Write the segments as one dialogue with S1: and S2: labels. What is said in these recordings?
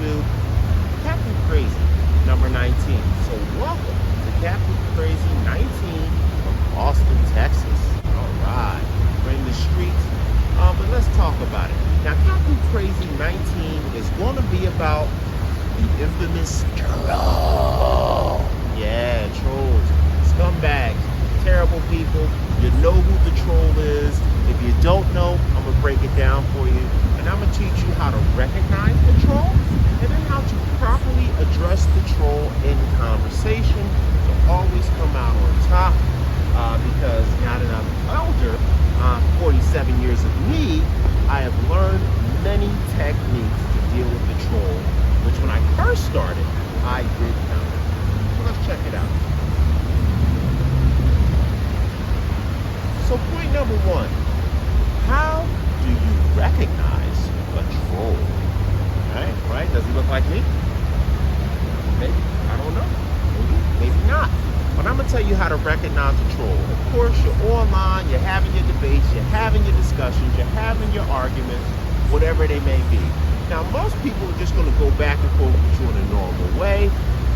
S1: do Captain Crazy number 19. So welcome to Captain Crazy 19 from Austin, Texas. All right, we're in the streets, but let's talk about it. Now, Captain Crazy 19 is going to be about the infamous troll. Yeah, trolls, scumbags, terrible people. You know who the troll is. If you don't know, I'm going to break it down for you. And I'm going to teach you how to recognize the troll and then how to properly address the troll in conversation to always come out on top. Because now that I'm older, 47 years of me, I have learned many techniques to deal with the troll, which when I first started, I did counter. So let's check it out. So point number one, how do you recognize a troll? Right? Does he look like me? Maybe, I don't know. Maybe not. But I'm gonna tell you how to recognize a troll. Of course, you're online, you're having your debates, you're having your discussions, you're having your arguments, whatever they may be. Now, most people are just gonna go back and forth with you in a normal way,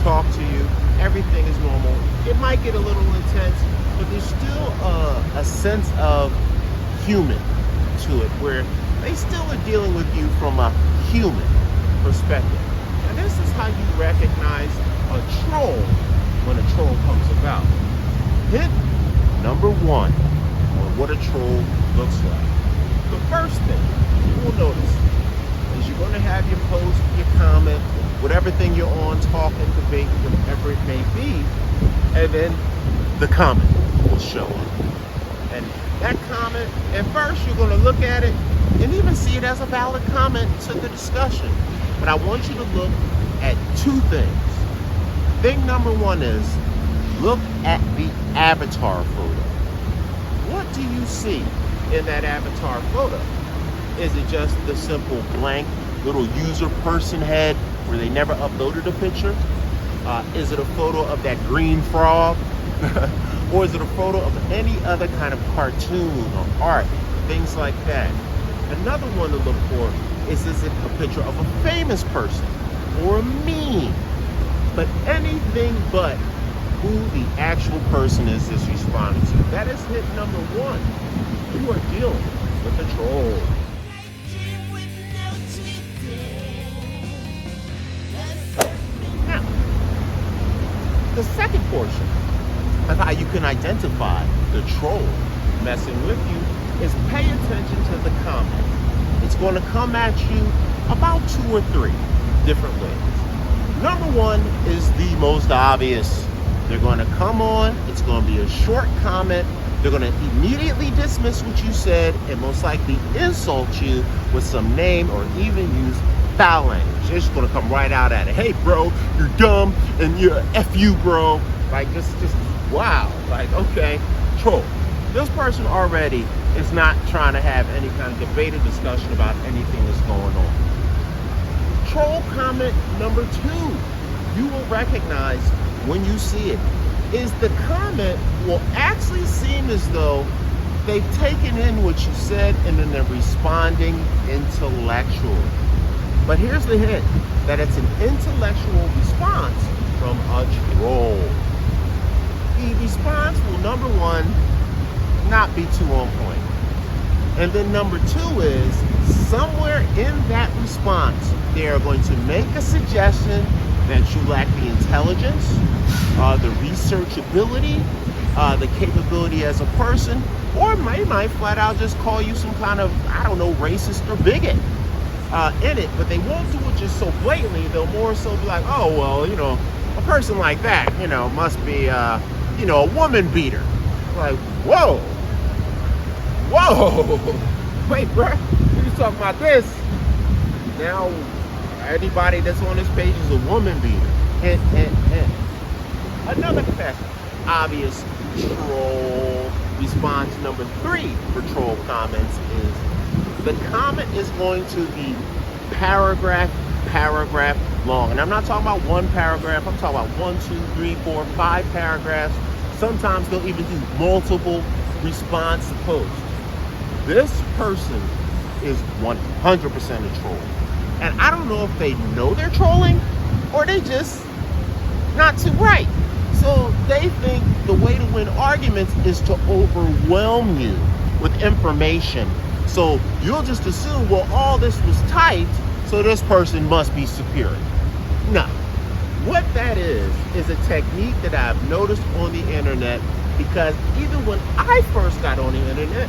S1: talk to you, everything is normal. It might get a little intense, but there's still a sense of human to it, where they still are dealing with you from a human perspective. And this is how you recognize a troll when a troll comes about. Hint number one on what a troll looks like. The first thing you will notice is you're going to have your post, your comment, whatever thing you're on, talking, debate, whatever it may be, and then the comment will show up. And that comment, at first you're going to look at it and even see it as a valid comment to the discussion. But I want you to look at two things. Thing number one is look at the avatar photo. What do you see in that avatar photo? Is it just the simple blank little user person head where they never uploaded a picture? Is it a photo of that green frog? Or is it a photo of any other kind of cartoon or art, things like that? Another one to look for is it a picture of a famous person or a meme? But anything but who the actual person is that's responding to. That is hit number one. You are dealing with a troll. Now, the second portion of how you can identify the troll messing with you is pay attention to the comment. It's going to come at you about 2 or 3 different ways. Number one is the most obvious. They're going to come on, it's going to be a short comment, they're going to immediately dismiss what you said and most likely insult you with some name or even use foul language. They're just going to come right out at it. Hey bro, you're dumb and you're F you bro. Like just wow. Like, okay, troll. This person already is not trying to have any kind of debate or discussion about anything that's going on. Troll comment number 2, you will recognize when you see it, is the comment will actually seem as though they've taken in what you said and then they're responding intellectually. But here's the hint, that it's an intellectual response from a troll. The response will, number one, not be too on point. And then number 2 is, somewhere in that response, they are going to make a suggestion that you lack the intelligence, the researchability, the capability as a person, or they might flat out just call you some kind of, I don't know, racist or bigot in it. But they won't do it just so blatantly. They'll more so be like, oh, well, you know, a person like that, you know, must be, you know, a woman beater. Like, whoa. Wait, bro, you talking about this? Now, anybody that's on this page is a woman beater. Hint. Another obvious troll response number 3 for troll comments is the comment is going to be paragraph long. And I'm not talking about one paragraph. I'm talking about 1, 2, 3, 4, 5 paragraphs. Sometimes they'll even do multiple response posts. This person is 100% a troll. And I don't know if they know they're trolling or they just not too bright. So they think the way to win arguments is to overwhelm you with information. So you'll just assume, well, all this was typed, so this person must be superior. No. What that is a technique that I've noticed on the internet, because even when I first got on the internet,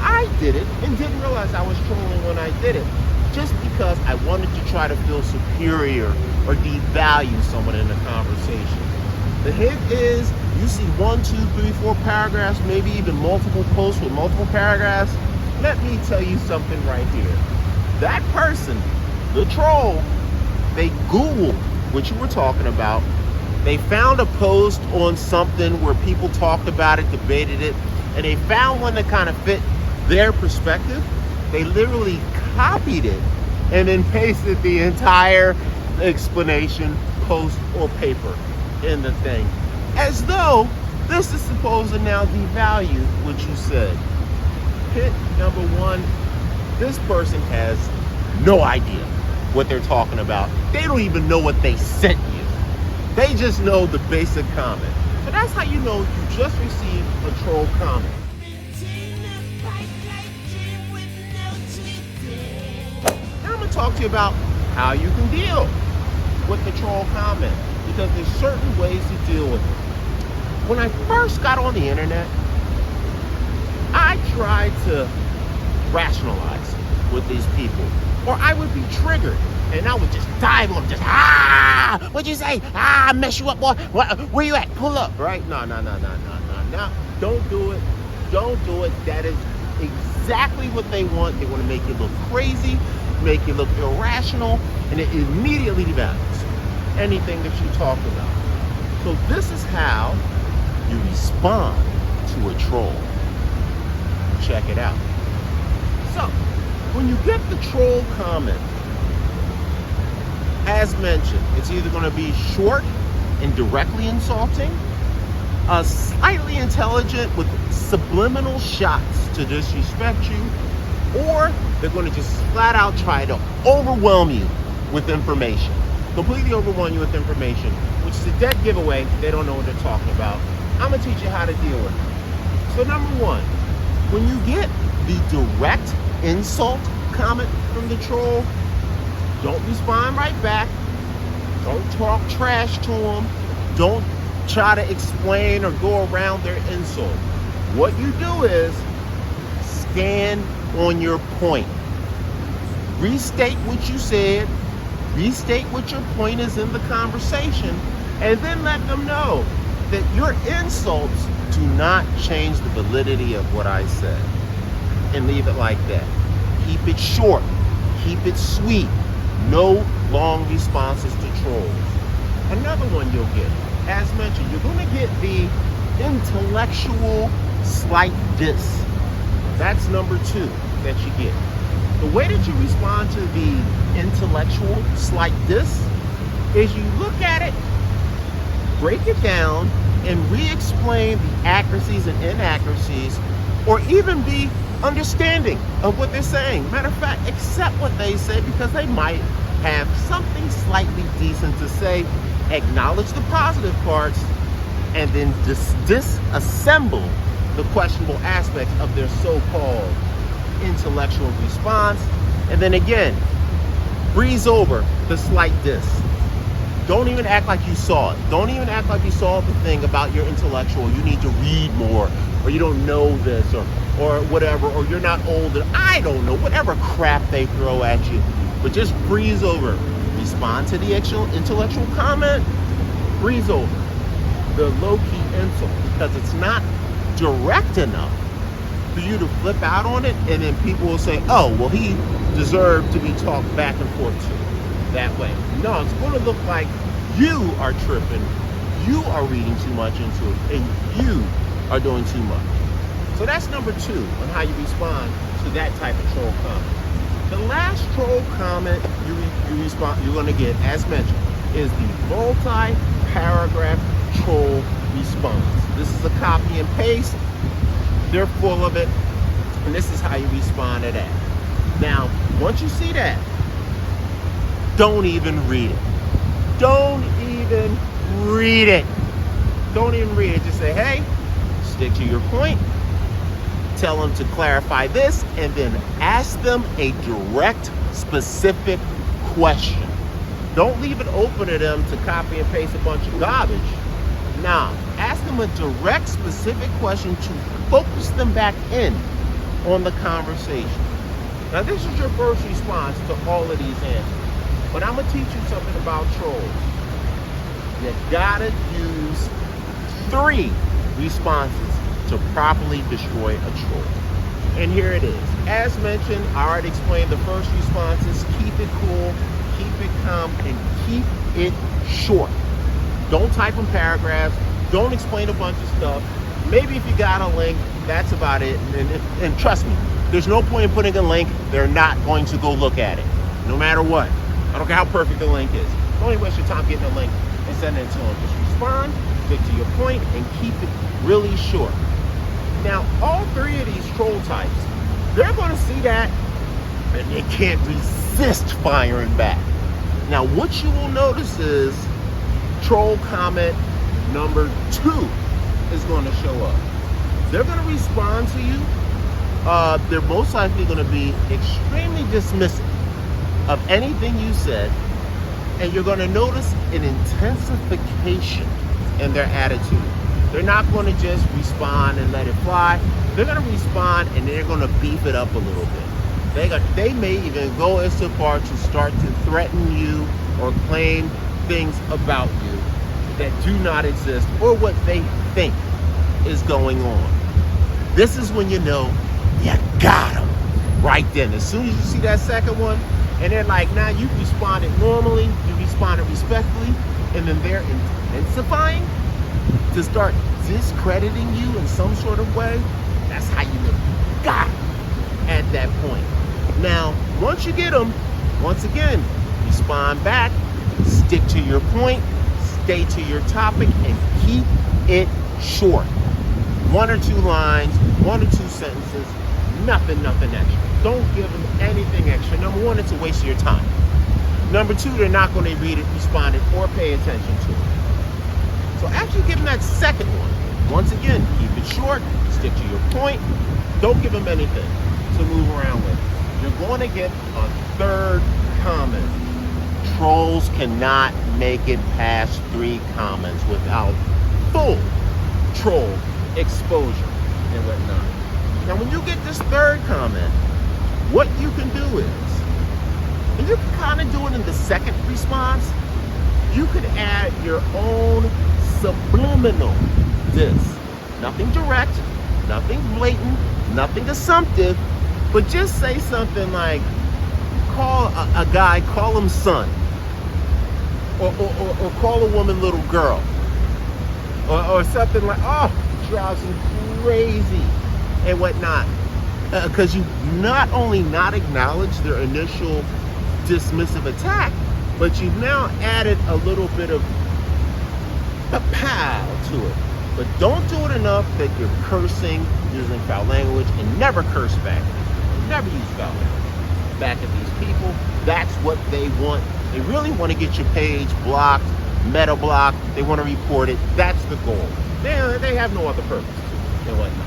S1: I did it and didn't realize I was trolling when I did it, just because I wanted to try to feel superior or devalue someone in a conversation. The hint is, you see 1, 2, 3, 4 paragraphs, maybe even multiple posts with multiple paragraphs. Let me tell you something right here. That person, the troll, they Googled what you were talking about. They found a post on something where people talked about it, debated it, and they found one that kind of fit their perspective. They literally copied it and then pasted the entire explanation, post, or paper in the thing, as though this is supposed to now devalue what you said. Hit number one, this person has no idea what they're talking about. They don't even know what they sent you. They just know the basic comment. So that's how you know you just received a troll comment. Now I'm going to talk to you about how you can deal with the troll comment, because there's certain ways to deal with it. When I first got on the internet, I tried to rationalize with these people, or I would be triggered and I would just dive on them, just what'd you say? Mess you up, boy. Where you at? Pull up, right? No. Don't do it. Don't do it. That is exactly what they want. They want to make you look crazy, make you look irrational, and it immediately devalues anything that you talk about. So this is how you respond to a troll. Check it out. So when you get the troll comment, as mentioned, it's either going to be short and directly insulting, slightly intelligent with subliminal shots to disrespect you, or they're going to just flat out try to overwhelm you with information. Completely overwhelm you with information, which is a dead giveaway. They don't know what they're talking about. I'm going to teach you how to deal with it. So number one, when you get the direct insult comment from the troll, don't respond right back. Don't talk trash to them. Don't try to explain or go around their insult. What you do is stand on your point. Restate what you said. Restate what your point is in the conversation, and then let them know that your insults do not change the validity of what I said. And leave it like that. Keep it short. Keep it sweet. No long responses to trolls. Another one you'll get, as mentioned, you're going to get the intellectual slight diss. That's number two that you get. The way that you respond to the intellectual slight diss is you look at it, break it down, and re-explain the accuracies and inaccuracies, or even be understanding of what they're saying. Matter of fact, accept what they say because they might have something slightly decent to say. Acknowledge the positive parts, and then disassemble the questionable aspects of their so-called intellectual response. And then again, breeze over the slight diss. Don't even act like you saw it. Don't even act like you saw the thing about your intellectual. You need to read more, or you don't know this, or whatever, or you're not old. I don't know, whatever crap they throw at you. But just breeze over. Respond to the actual intellectual comment. Breeze over the low-key insult, because it's not direct enough for you to flip out on it, and then people will say, oh, well, he deserved to be talked back and forth to that way. No, it's going to look like you are tripping, you are reading too much into it, and you are doing too much. So that's number two on how you respond to that type of troll comment. The last troll comment you're going to get, as mentioned, is the multi-paragraph troll response. This is a copy and paste. They're full of it, and this is how you respond to that. Now, once you see that, don't even read it. Don't even read it. Don't even read it. Just say, hey, stick to your point. Tell them to clarify this, and then ask them a direct, specific question. Don't leave it open to them to copy and paste a bunch of garbage. Nah, ask them a direct, specific question to focus them back in on the conversation. Now, this is your first response to all of these answers. But I'm going to teach you something about trolls. You gotta use 3 responses to properly destroy a troll. And here it is. As mentioned, I already explained the first responses. Keep it cool, keep it calm, and keep it short. Don't type in paragraphs. Don't explain a bunch of stuff. Maybe if you got a link, that's about it. And trust me, there's no point in putting a link. They're not going to go look at it, no matter what. I don't care how perfect the link is. Don't even waste your time getting a link and sending it to them. Just respond, stick to your point, and keep it really short. Now, all 3 of these troll types, they're going to see that, and they can't resist firing back. Now, what you will notice is troll comment number 2 is going to show up. They're going to respond to you. They're most likely going to be extremely dismissive of anything you said, and you're going to notice an intensification in their attitude. They're not going to just respond and let it fly. They're going to respond, and they're going to beef it up a little bit. They may even go as far to start to threaten you or claim things about you that do not exist, or what they think is going on. This is when you know you got them right then. As soon as you see that second one, and they're like, nah, you responded normally, you responded respectfully, and then they're intensifying to start discrediting you in some sort of way, that's how you know you got them at that point. Now, once you get them, once again, respond back, stick to your point, stay to your topic, and keep it short. 1 or 2 lines, 1 or 2 sentences, nothing extra. Don't give them anything extra. Number 1, it's a waste of your time. Number 2, they're not going to read it, respond it, or pay attention to it. So after you give them that second one, once again, keep it short, stick to your point, don't give them anything to move around with. You're going to get a 3rd comment. Trolls cannot make it past 3 comments without full troll exposure and whatnot. Now, when you get this 3rd comment, what you can do is, and you can kind of do it in the 2nd response, you could add your own subliminal diss. Nothing direct, nothing blatant, nothing assumptive, but just say something like, call a guy, call him son, or call a woman little girl, or something like, oh, it drives him crazy and whatnot, because you not only not acknowledged their initial dismissive attack, but you've now added a little bit of a pow to it. But don't do it enough that you're cursing, using foul language, and never curse back. Never use foul language back at these people. That's what they want. They really want to get your page blocked, meta blocked. They want to report it. That's the goal. They have no other purpose to it and whatnot.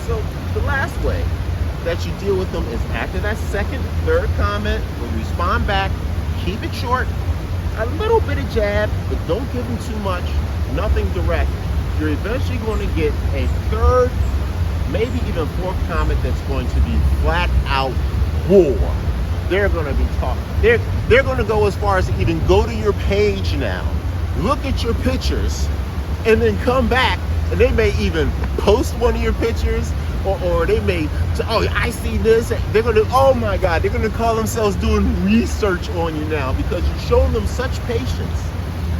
S1: So the last way that you deal with them is after that 2nd, 3rd comment, when you respond back, keep it short, a little bit of jab, but don't give them too much, nothing direct. You're eventually going to get a 3rd, maybe even 4th comment that's going to be flat out war. They're going to be talking. They're going to go as far as to even go to your page now, look at your pictures, and then come back, and they may even post one of your pictures, or they may, oh, I see this. They're going to, oh my God, they're going to call themselves doing research on you now because you've shown them such patience.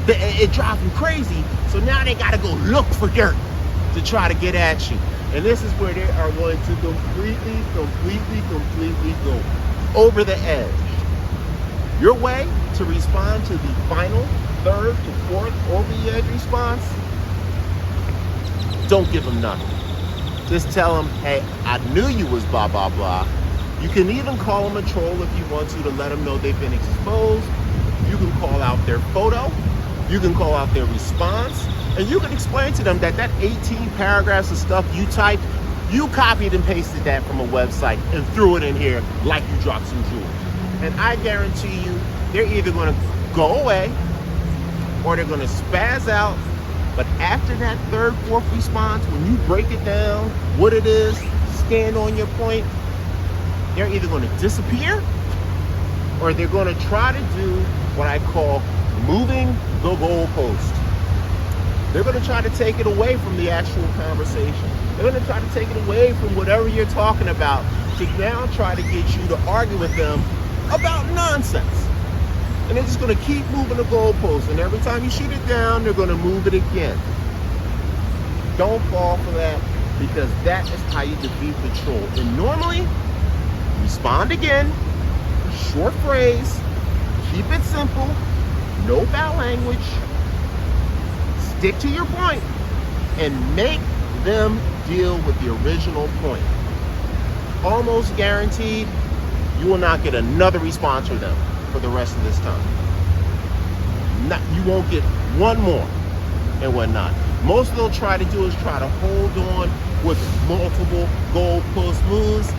S1: It drives them crazy. So now they got to go look for dirt to try to get at you. And this is where they are going to completely go over the edge. Your way to respond to the final 3rd to 4th over the edge response, don't give them nothing. Just tell them, hey, I knew you was blah, blah, blah, You can even call them a troll if you want to let them know they've been exposed. You can call out their photo. You can call out their response. And you can explain to them that 18 paragraphs of stuff you typed, you copied and pasted that from a website and threw it in here like you dropped some jewels. And I guarantee you, they're either going to go away or they're going to spaz out. But after that third, fourth response, when you break it down, what it is, stand on your point, they're either going to disappear or they're going to try to do what I call moving the goalpost. They're going to try to take it away from the actual conversation. They're going to try to take it away from whatever you're talking about to now try to get you to argue with them about nonsense. And they're just going to keep moving the goalpost. And every time you shoot it down, they're going to move it again. Don't fall for that, because that is how you defeat the troll. And normally, respond again, short phrase, keep it simple, no foul language, stick to your point, and make them deal with the original point. Almost guaranteed, you will not get another response from them for the rest of this time. You won't get one more and whatnot. Most they'll try to do is try to hold on with multiple goalpost moves.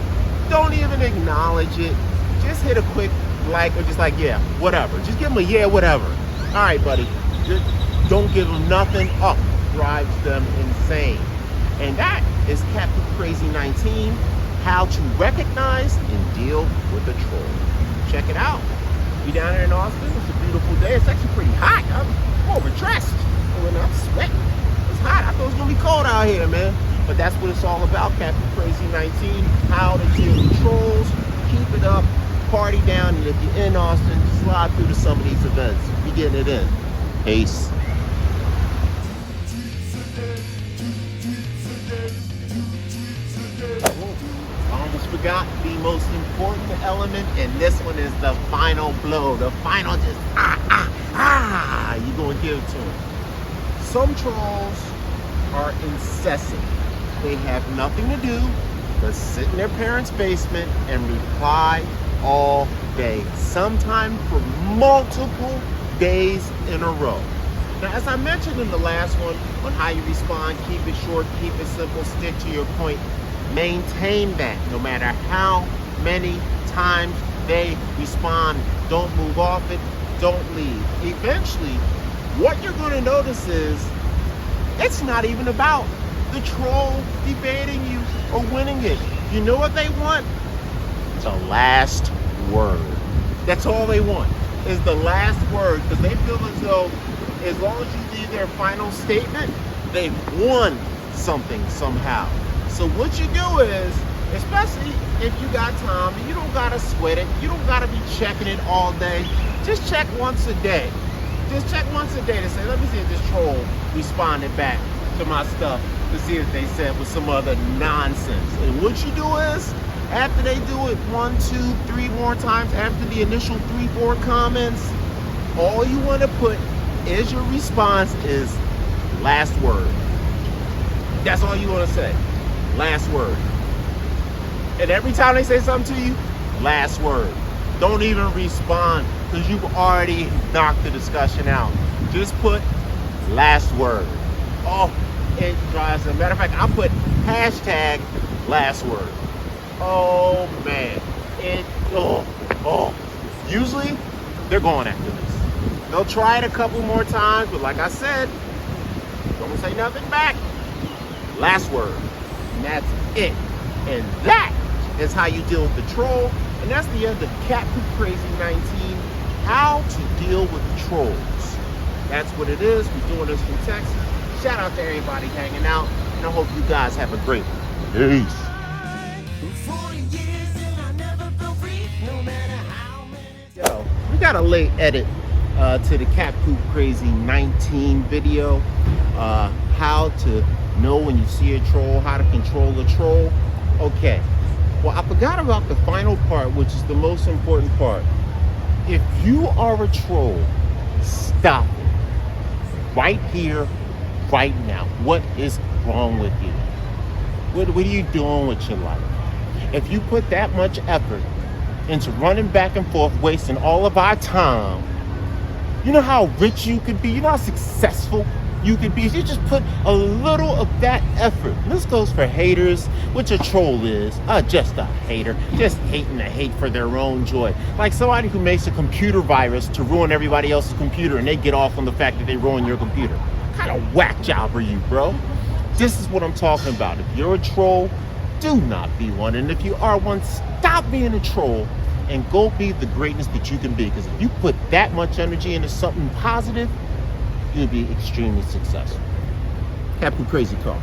S1: Don't even acknowledge it. Just hit a quick like or just like, yeah, whatever. Just give them a yeah, whatever. All right, buddy. Just don't give them nothing. Up drives them insane. And that is Captain Crazy 19, how to recognize and deal with a troll. Check it out. We down here in Austin. It's a beautiful day. It's actually pretty hot. I'm overdressed. I'm sweating. It's hot. I thought it was gonna be cold out here, man. But that's what it's all about, Captain Crazy 19. How to deal with trolls. Keep it up. Party down. And if you're in Austin, slide through to some of these events. Be getting it in. Peace. Forgot the most important element, and this one is the final blow. The final just you gonna give it to them. Some trolls are incessant. They have nothing to do but sit in their parents' basement and reply all day, sometimes for multiple days in a row. Now, as I mentioned in the last one on how you respond, keep it short, keep it simple, stick to your point. Maintain that no matter how many times they respond. Don't move off it. Don't leave. Eventually, what you're going to notice is it's not even about the troll debating you or winning it. You know what they want? The last word. That's all they want, is the last word, because they feel as though as long as you leave their final statement, they've won something somehow. So what you do is, especially if you got time, you don't gotta sweat it, you don't gotta be checking it all day. Just check once a day. Just check once a day to say, let me see if this troll responded back to my stuff, to see if they said with some other nonsense. And what you do is, after they do it 1, 2, 3 more times, after the initial 3, 4 comments, all you want to put is your response is last word. That's all you want to say. Last word. And every time they say something to you, last word. Don't even respond, because you've already knocked the discussion out. Just put last word. Oh, it drives. As a matter of fact, I put hashtag last word. Oh man. Usually they're going after this. They'll try it a couple more times, but like I said, don't say nothing back. Last word. And that's it. And that is how you deal with the troll. And that's the end of Captain Crazy 19. How to deal with trolls. That's what it is. We're doing this from Texas. Shout out to everybody hanging out. And I hope you guys have a great one. Peace. Yo, we got a late edit to the Captain Crazy 19 video. How to know when you see a troll, how to control a troll. Okay, well, I forgot about the final part, which is the most important part. If you are a troll, stop it right here, right now. What is wrong with you? What are you doing with your life? If you put that much effort into running back and forth, wasting all of our time, you know how rich you could be? You know how successful you could be? If you just put a little of that effort. And this goes for haters, which a troll is. Just a hater. Just hating to hate for their own joy. Like somebody who makes a computer virus to ruin everybody else's computer, and they get off on the fact that they ruin your computer. What kind of whack job are you, bro? This is what I'm talking about. If you're a troll, do not be one. And if you are one, stop being a troll and go be the greatness that you can be. Because if you put that much energy into something positive, you'll be extremely successful. Happy Crazy Car.